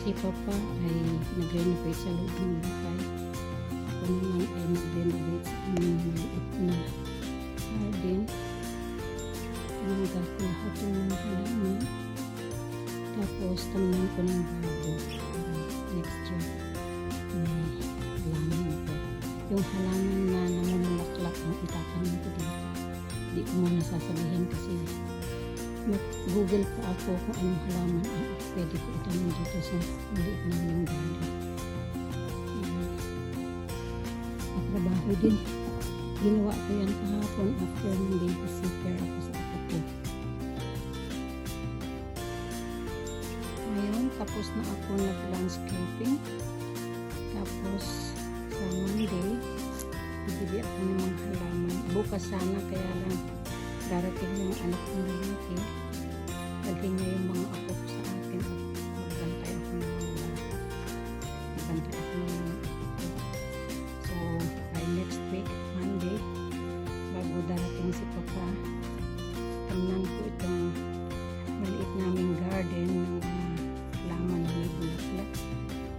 Si Papa ay nag-renovate sa loob ng bahay. Ako naman ay nag-renovate sa aming maliit na garden. Tinanggal ko lahat yung mga halaman. Tapos tamnan ko ng bago para next year may halaman ko. Yung halaman na namumulaklak na itatanim ko dito. Hindi ko muna sasabihin kasi mag-google pa ako kung anong halaman ang pwede ko itanim dito sa maliit naming garden. Trabaho din. Ginawa ko yan kahapon after ng babysitter ako sa apo ko. Ngayon, tapos na ako nag-landscaping. Tapos, sa Monday, bibili ako ng mga halaman. Bukas sana, kaya lang darating yung anak kong lalaki. Dalhin niya yung mga apo ko sa akin at magbantay ako ng mga bata. Magbantay ako ng mga apo ko. So, by next week, Monday, bago darating si Papa, tamnan ko itong maliit naming garden ng mga halaman na may bulaklak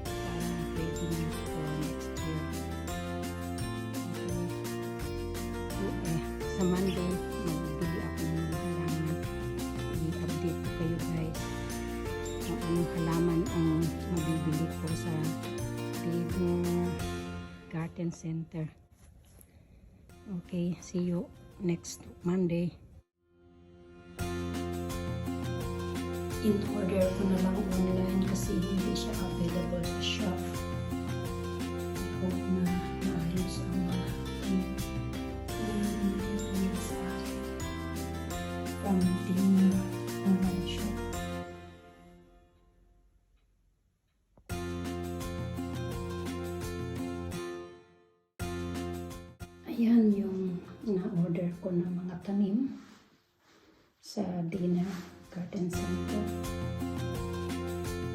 para ready na for next year. Okay. Sa Monday, magbili ako ng mga halaman. I-update ko kayo guys kung anong halaman ang mabibili ko sa River Garden Center. Okay, see you next Monday. In-order ko na lang online kasi hindi siya available sa shop. I hope na maayos ang mga sa akin from the online shop. Ayan yung na-order ko na mga tanim sa Dina Garden Center.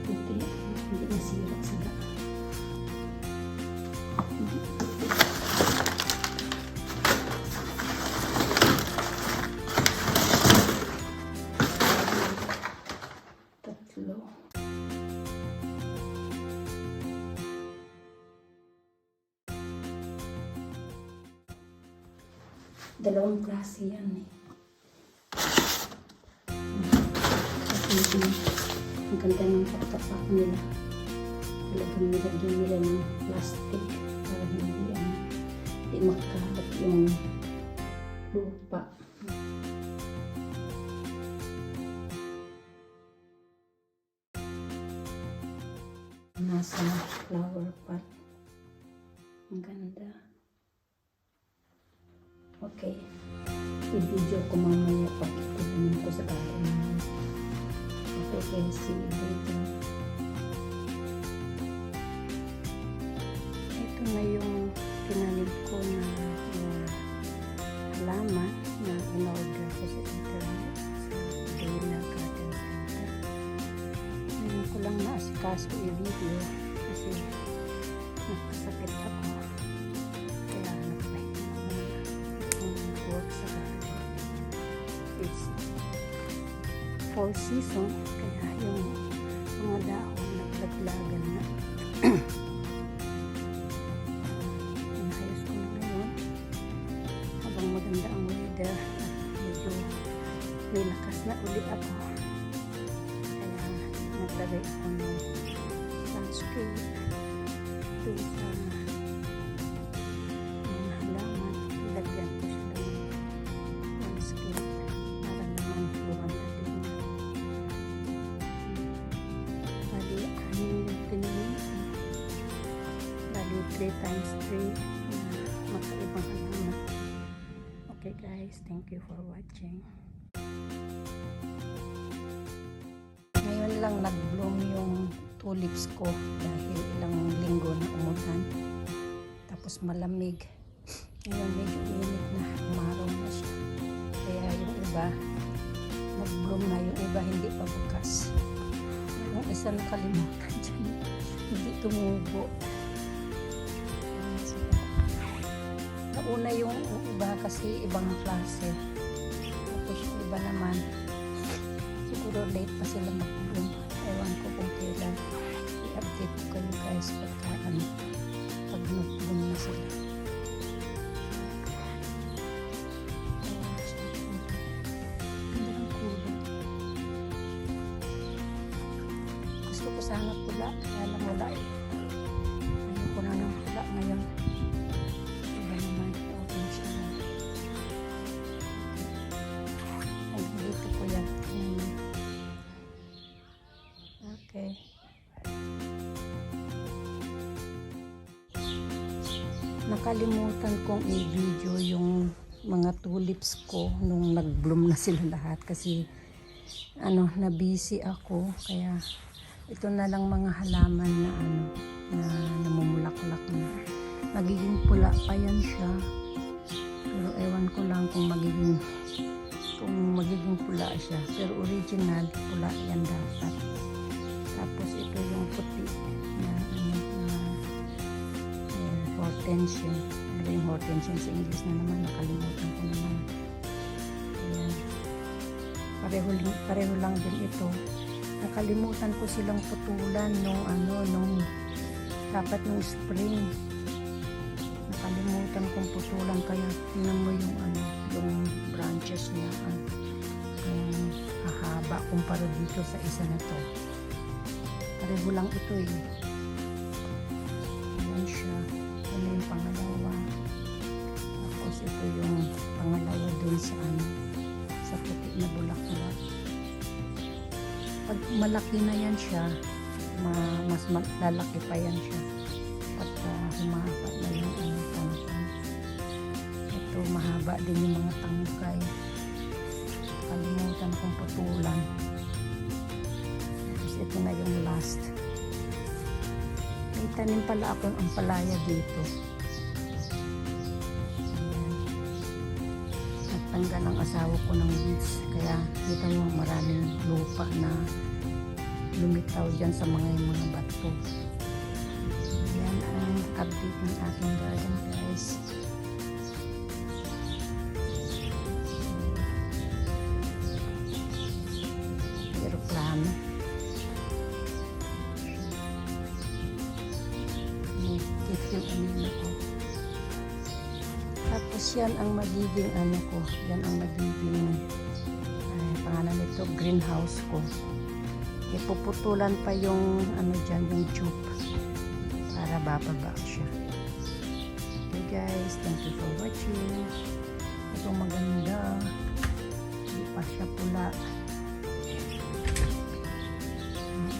Hindi nasira sila. Tatlo. Dalawang klase yan eh. Kasi ang ganda ng pagtapak nila. Talagang nilagyan nila ng plastic para hindi makalat yung lupa. Nasa flower pot. Ang ganda. Okay. I-video ko mamaya pag ikunin ko sa garden. Okay, see you later. Ito na yung tinanim ko na halaman na in-order ko sa internet sa Dina Garden Center. Ngayon ko lang naasikaso i-video kasi nakasakit ako. Kaya nagpahinga ako ng work sa garden. It's fall season, kaya yung mga dahon naglaglagan na. Inayos ko na ngayon habang maganda ang weather. Medyo may lakas na uli ako, kaya naglagay ako ng landscape dun sa mga halaman. Lagyan ko siya ng landscape para naman lumanda din. Bali, anin yung tinanim ko. Bali, 3 times 3 makaibang halaman. Okay guys, thank you for watching. Ngayon lang nag-bloom yung tulips ko dahil ilang linggo na umulan. Tapos malamig. Ngayon medyo init na, umaraw na siya. Kaya yung iba, nag-bloom na, yung iba hindi pa bukas. Yung isa nakalimutan dyan, hindi tumubo. Nauna yung iba kasi ibang klase. Tapos yung iba naman, siguro late pa sila mag-bloom. Ewan ko kung kailan i-update ko kayo guys pag nag-bloom na sila. Gusto ko sana pula, kaya lang wala eh. Ano ko na ng pula ngayon. Iba naman, okay siya. Ay, dito ko yan. Okay. Nakalimutan kong i-video yung mga tulips ko nung nag-bloom na sila lahat kasi na busy ako, kaya ito na lang mga halaman na namumulaklak na. Magiging pula pa yan siya, pero ewan ko lang kung magiging pula siya, pero original pula yan dapat. Tapos ito yung puti na hortensia. Ano ba yung hortensia sa English na naman? Nakalimutan ko naman. Ayan. Pareho lang din ito. Nakalimutan ko silang putulan nung dapat nung spring. Nakalimutan kong putulan, kaya tingnan mo yung branches niya hahaba kumpara dito sa isa na to. Pareho lang ito eh. Ayan siya. Ano yung pangalawa. Tapos ito yung pangalawa dun sa puti na bulaklak. Pag malaki na yan siya, mas lalaki pa yan siya. Pagka humaba na yung tangkay. Ito mahaba din yung mga tangkay. Kalimutan kong putulan. Tapos ito na yung last. May tanim pala akong ampalaya dito. Ayan. Nagtanggal ang asawa ko ng weeds. Kaya dito yung maraming lupa na lumitaw dyan sa mga bato. Ayan ang update ng aking garden guys. Aeroplano. Yung anino ko. Tapos yan ang magiging ko. Yan ang magiging pangalan nito, greenhouse ko. Ipuputulan pa yung dyan, yung tube para bababa siya. Okay guys, thank you for watching. Ito maganda. Hindi pa siya pula.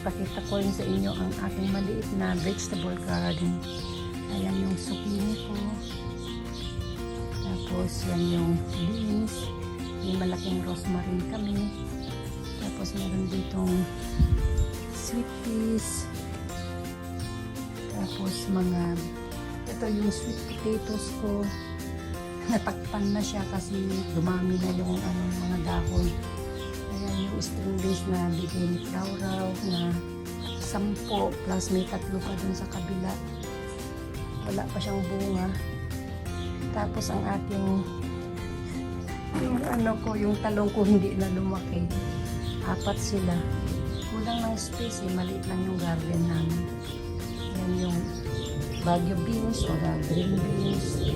Pakita ko rin sa inyo ang aking maliit na vegetable garden. Ayan yung zucchini ko. Tapos yan yung beans. May malaking rosemary kami. Tapos meron ditong sweet peas. Tapos ito yung sweet potatoes ko. Natakpan na siya kasi dumami na yung mga dahon. Ayan yung string beans na bigay ni Raw na 10 plus may 3 pa dun sa kabila. Wala pa siyang bunga. Tapos ang ating yung talong ko hindi na lumaki. 4 sila. Kulang ng space eh. Maliit lang yung garden namin. Yan yung Baguio beans o green beans.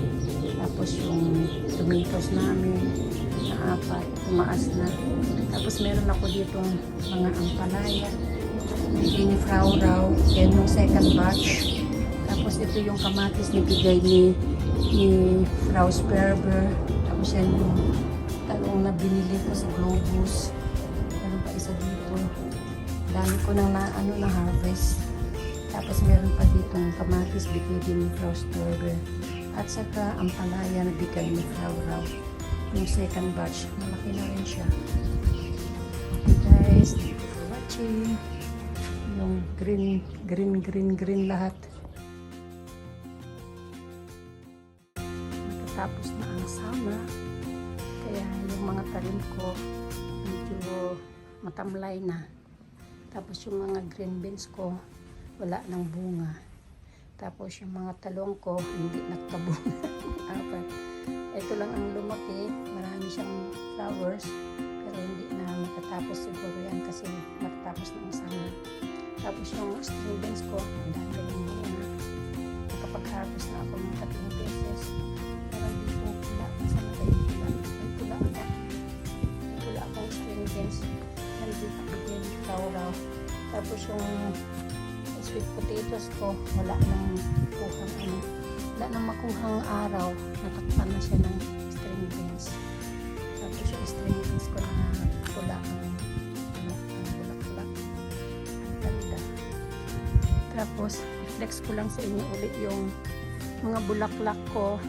Tapos yung tomatoes namin na 4. Tumaas na. Tapos meron ako ditong mga ampalaya. Bigay ni Raw. Yan yung second batch. Tapos ito yung kamatis na bigay ni Raw Sperber. Tapos yan yung talong na binili ko sa Globus. Meron pa isa dito. Dami ko nang na harvest. Tapos meron pa ditong kamatis bigay din ni Raw Sperber. At saka ampalaya na bigay ni Raw. Yung second batch. Malaki na rin siya. Okay guys, thank you for watching. Yung green lahat. Tapos na ang summer, kaya yung mga talim ko medyo matamlay na. Tapos yung mga green beans ko wala ng bunga. Tapos yung mga talong ko hindi nagkabunga. Ito lang ang lumaki, marami siyang flowers, pero hindi na matatapos siguro yan kasi matatapos na ang summer. Tapos yung string beans ko, ang dami yung bunga. Nakapag-harvest na ako ng 3 beses. Parang dito pula. Saan na tayo pula? Ay pula ako. May pula akong string beans. Nandito din raw. Tapos yung sweet potatoes ko, wala nang kuhang ano. Wala nang makuhang araw. Natakpan na siya ng string beans. Tapos yung string beans ko na pula ang bulak-bulak. Ang ganda. Tapos, i-flex ko lang sa inyo ulit yung mga bulaklak ko.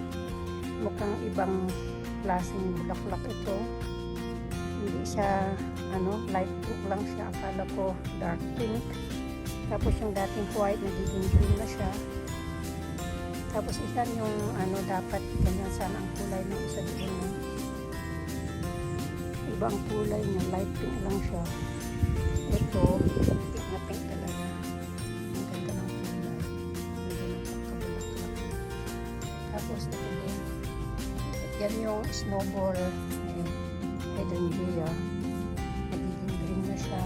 Mukhang ibang klaseng bulaklak ito. Hindi siya, light pink lang siya. Akala ko dark pink. Tapos yung dating white, nagiging green na siya. Tapos isa yung, dapat ganyan sana ang kulay ng isa doon. Ibang kulay niya, light pink lang siya. Ito, pink na pink talaga. Ang ganda ng kulay. Ang ganda ng pagkabulaklak. Tapos ito din. Yan yung snowball hydrangea. Nagiging green na siya.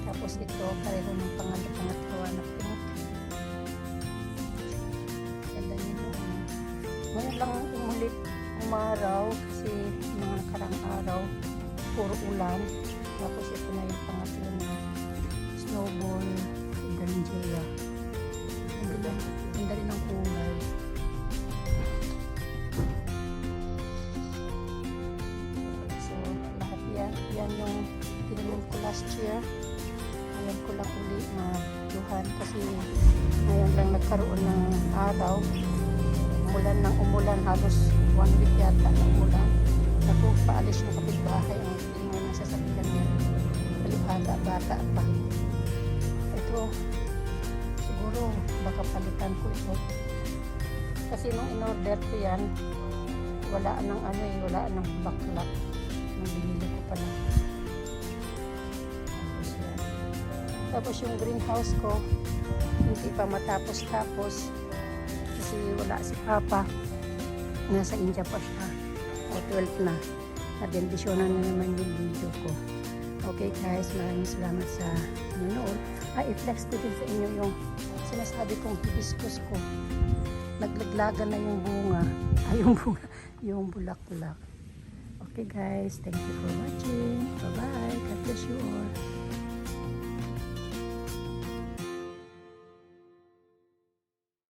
Tapos ito, pareho ng pangatlo na pink. Ganda nyo. Ngayon lang umulit umaraw kasi mga nakarang araw puro ulan. Tapos ito na yung pangatlo na snowball hydrangea. Ganda rin ang kulay. So lahat yan yung tinanim ko last year. Ngayon ko lang uli maduhan kasi ngayon lang nagkaroon ng araw. Umulan halos 1 week yata na umulan. Ako paalis yung kapitbahay ang tingin ng sasakyan niya. Bata pa. Ito siguro baka palitan ko ito. Kasi nung in-order ko yan wala nang baklak. Nung binili ko pa lang. Tapos yung greenhouse ko hindi pa matapos-tapos kasi wala si Papa. Nasa India pa siya. O 12 na. Nabendisyonan na naman yung video ko. Okay guys, maraming salamat sa nanonood. I-flex ko din sa inyo yung sinasabi kong hibiscus ko. Naglaglagan na yung bunga. Yung bulaklak. Okay guys, thank you for watching. Bye-bye. God bless you all.